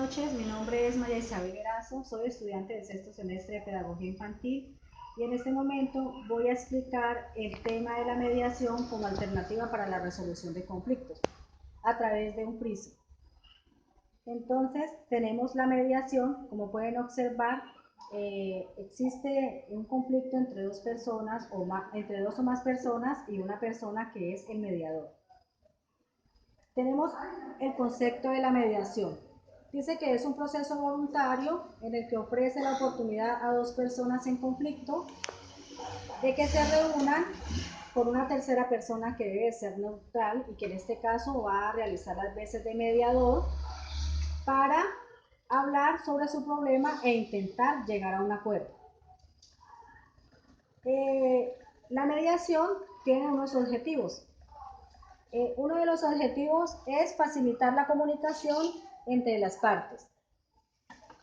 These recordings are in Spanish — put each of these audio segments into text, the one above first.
noches, mi nombre es María Isabel Erazo, soy estudiante del sexto semestre de Pedagogía Infantil y en este momento voy a explicar el tema de la mediación como alternativa para la resolución de conflictos a través de un prisma. Entonces tenemos la mediación, como pueden observar, existe un conflicto entre dos personas o más, entre dos o más personas y una persona que es el mediador. Tenemos el concepto de la mediación. Dice que es un proceso voluntario en el que ofrece la oportunidad a dos personas en conflicto de que se reúnan por una tercera persona que debe ser neutral y que en este caso va a realizar las veces de mediador para hablar sobre su problema e intentar llegar a un acuerdo. La mediación tiene unos objetivos. Uno de los objetivos es facilitar la comunicación entre las partes.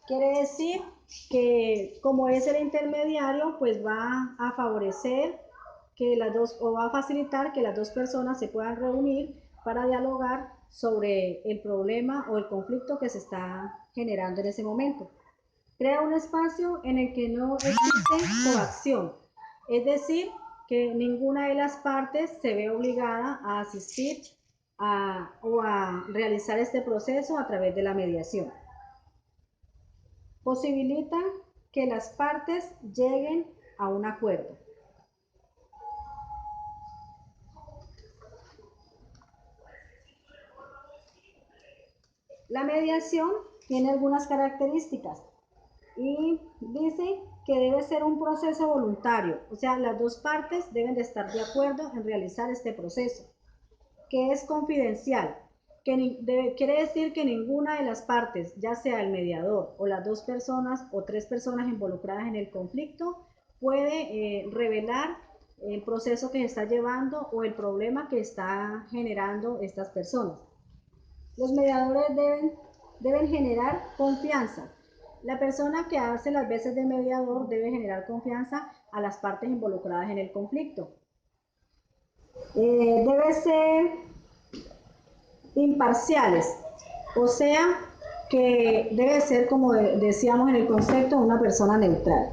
Quiere decir que como es el intermediario, pues va a favorecer que las dos, o va a facilitar que las dos personas se puedan reunir para dialogar sobre el problema o el conflicto que se está generando en ese momento. Crea un espacio en el que no existe coacción, es decir, que ninguna de las partes se ve obligada a asistir o a realizar este proceso a través de la mediación. Posibilita que las partes lleguen a un acuerdo. La mediación tiene algunas características y dice que debe ser un proceso voluntario, o sea, las dos partes deben de estar de acuerdo en realizar este proceso, que es confidencial, quiere decir que ninguna de las partes, ya sea el mediador o las dos personas o tres personas involucradas en el conflicto, puede revelar el proceso que se está llevando o el problema que está generando estas personas. Los mediadores deben generar confianza. La persona que hace las veces de mediador debe generar confianza a las partes involucradas en el conflicto. Debe ser imparciales, o sea que debe ser, como decíamos en el concepto, una persona neutral.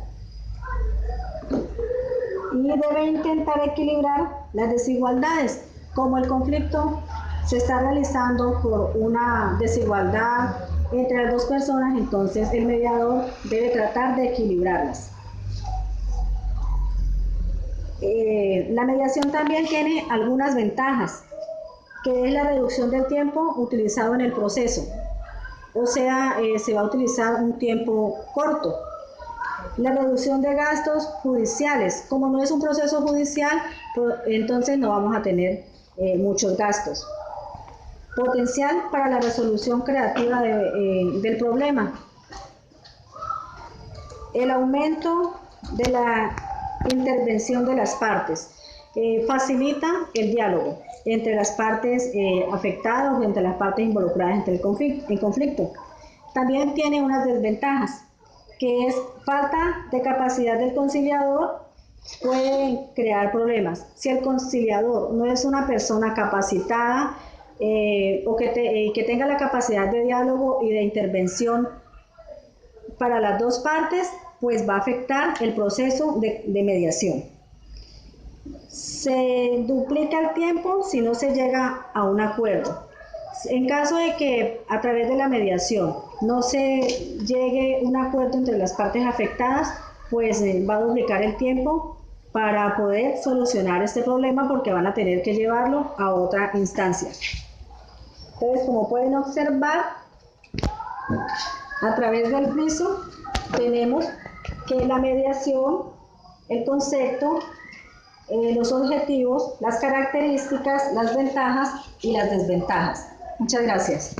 Y debe intentar equilibrar las desigualdades, como el conflicto se está realizando por una desigualdad entre las dos personas, entonces el mediador debe tratar de equilibrarlas. La mediación también tiene algunas ventajas, que es la reducción del tiempo utilizado en el proceso, o sea, se va a utilizar un tiempo corto. La reducción de gastos judiciales, como no es un proceso judicial, entonces no vamos a tener muchos gastos. Potencial para la resolución creativa del problema. El aumento de la intervención de las partes. Facilita el diálogo entre las partes afectadas o entre las partes involucradas en conflicto. También tiene unas desventajas, que es falta de capacidad del conciliador, puede crear problemas. Si el conciliador no es una persona capacitada o que tenga la capacidad de diálogo y de intervención para las dos partes, pues va a afectar el proceso de mediación. Se duplica el tiempo si no se llega a un acuerdo. En caso de que a través de la mediación no se llegue a un acuerdo entre las partes afectadas, pues va a duplicar el tiempo para poder solucionar este problema, porque van a tener que llevarlo a otra instancia. Entonces, como pueden observar, a través del friso tenemos que la mediación, el concepto, los objetivos, las características, las ventajas y las desventajas. Muchas gracias.